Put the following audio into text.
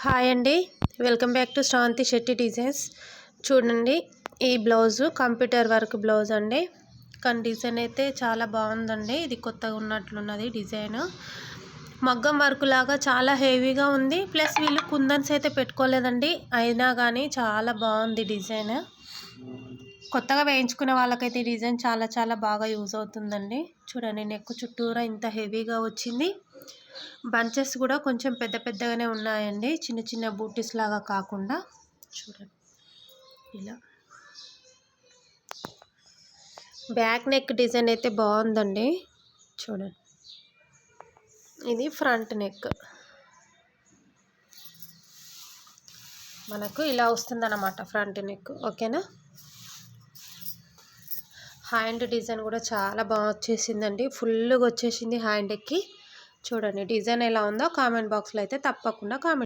Hi అండి, welcome back to Sravanthi Shetty designs. చూడండి, ఈ బ్లౌజు కంప్యూటర్ వర్క్ బ్లౌజ్ అండి. కానీ డిజైన్ అయితే చాలా బాగుందండి. ఇది కొత్తగా ఉన్నట్లున్నది డిజైన్. మగ్గం వర్క్ లాగా చాలా హెవీగా ఉంది. ప్లస్ వీళ్ళు కుందన్స్ అయితే పెట్టుకోలేదండి, అయినా కానీ చాలా బాగుంది డిజైన్. కొత్తగా వేయించుకునే వాళ్ళకైతే ఈ డిజైన్ చాలా చాలా బాగా యూజ్ అవుతుందండి. చూడండి, నెక్ చుట్టూరా ఇంత హెవీగా వచ్చింది. బంచెస్ కూడా కొంచెం పెద్ద పెద్దగానే ఉన్నాయండి, చిన్న చిన్న బూటీస్ లాగా కాకుండా. చూడండి, ఇలా బ్యాక్ నెక్ డిజైన్ అయితే బాగుందండి. చూడండి, ఇది ఫ్రంట్ నెక్ మనకు ఇలా వస్తుందన్నమాట, ఫ్రంట్ నెక్. ఓకేనా. హ్యాండ్ డిజైన్ కూడా చాలా బాగా వచ్చేసిందండి, ఫుల్గా వచ్చేసింది హ్యాండ్కి. చూడండి, డిజైన్ ఎలా ఉందో కామెంట్ బాక్స్లో అయితే తప్పకుండా కామెంట్